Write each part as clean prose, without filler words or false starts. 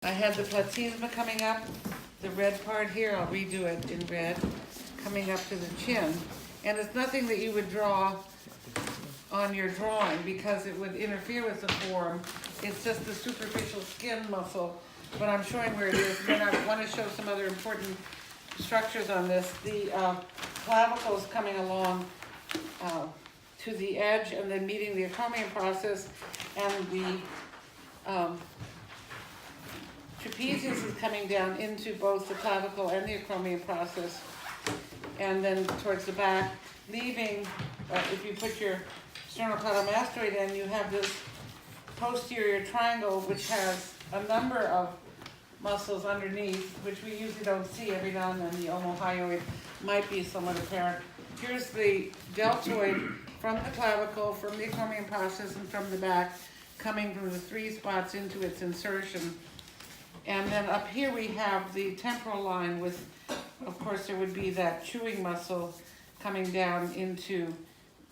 I had the platysma coming up, the red part here, I'll redo it in red, coming up to the chin. And it's nothing that you would draw on your drawing because it would interfere with the form. It's just the superficial skin muscle, but I'm showing where it is. And then I want to show some other important structures on this. The clavicles coming along to the edge and then meeting the acromion process, and the trapezius is coming down into both the clavicle and the acromion process, and then towards the back, leaving, if you put your sternocleidomastoid in, you have this posterior triangle which has a number of muscles underneath, which we usually don't see. Every now and then the omohyoid might be somewhat apparent. Here's the deltoid from the clavicle, from the acromion process, and from the back, coming from the three spots into its insertion. And then up here we have the temporal line with, of course, there would be that chewing muscle coming down into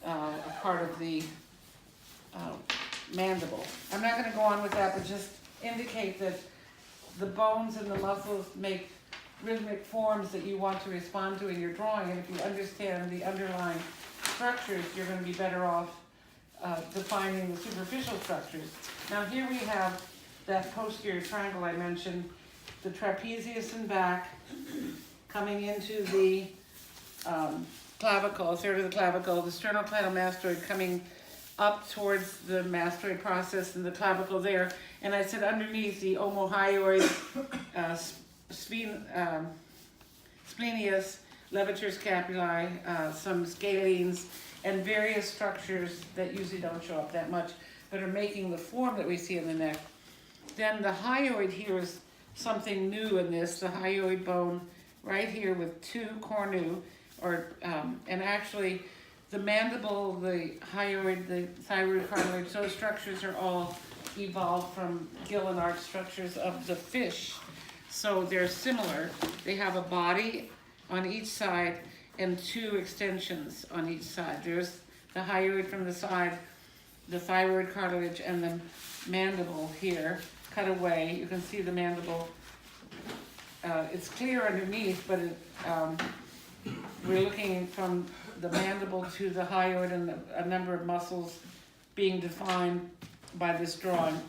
a part of the mandible. I'm not going to go on with that, but just indicate that the bones and the muscles make rhythmic forms that you want to respond to in your drawing, and if you understand the underlying structures, you're going to be better off defining the superficial structures. Now here we have that posterior triangle I mentioned, the trapezius in back, coming into the clavicle, third of the clavicle, the sternocleidomastoid coming up towards the mastoid process and the clavicle there. And I said underneath the omohyoid, splenius, levator scapulae, some scalenes, and various structures that usually don't show up that much, but are making the form that we see in the neck. Then the hyoid here is something new in this, the hyoid bone right here with two cornu, and actually the mandible, the hyoid, the thyroid cartilage, those structures are all evolved from gill and arch structures of the fish. So they're similar. They have a body on each side and two extensions on each side. There's the hyoid from the side, the thyroid cartilage, and the mandible here, cut away. You can see the mandible. It's clear underneath, but we're looking from the mandible to the hyoid and a number of muscles being defined by this drawing.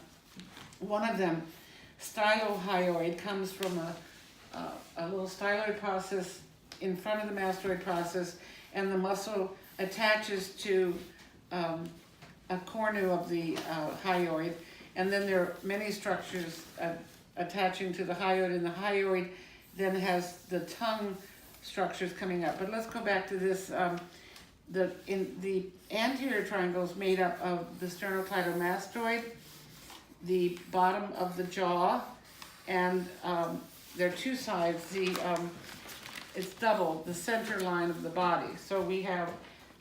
One of them, stylohyoid, comes from a little styloid process in front of the mastoid process, and the muscle attaches to a cornu of the hyoid, and then there are many structures attaching to the hyoid, and the hyoid then has the tongue structures coming up. But let's go back to this. The anterior triangle is made up of the sternocleidomastoid, the bottom of the jaw, and there are two sides. It's double, the center line of the body. So we have,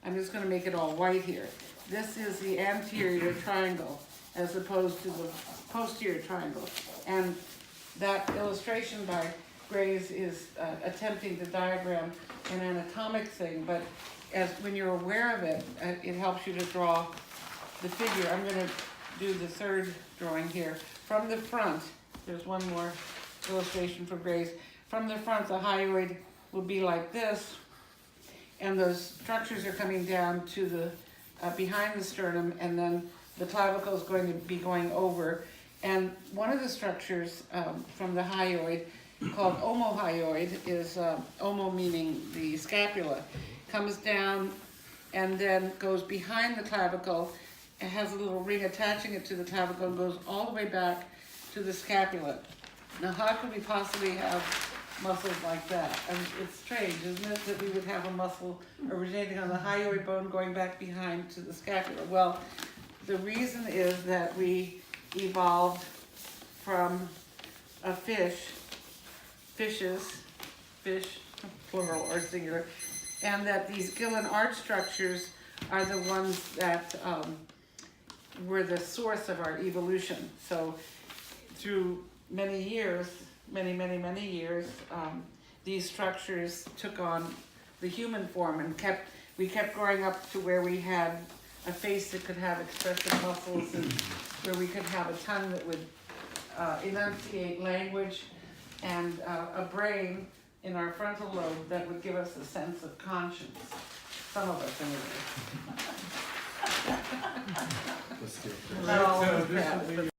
I'm just going to make it all white here. This is the anterior triangle as opposed to the posterior triangle. And that illustration by Graves is attempting to diagram an anatomic thing, but when you're aware of it, it helps you to draw the figure. I'm going to do the third drawing here. From the front, there's one more illustration for Graves. From the front, the hyoid will be like this, and those structures are coming down to the behind the sternum, and then the clavicle is going to be going over. And one of the structures from the hyoid, called omohyoid, is omo meaning the scapula, comes down and then goes behind the clavicle. It has a little ring attaching it to the clavicle and goes all the way back to the scapula. Now, how could we possibly have muscles like that? And it's strange, isn't it, that we would have a muscle originating on the hyoid bone going back behind to the scapula? Well, the reason is that we evolved from a fish, plural or singular, and that these gill and arch structures are the ones that were the source of our evolution. So through many years, many years, these structures took on the human form, and we kept growing up to where we had a face that could have expressive muscles, and where we could have a tongue that would enunciate language and a brain in our frontal lobe that would give us a sense of conscience. Some of us anyway. Let's do it. Not all So of us this have, will but be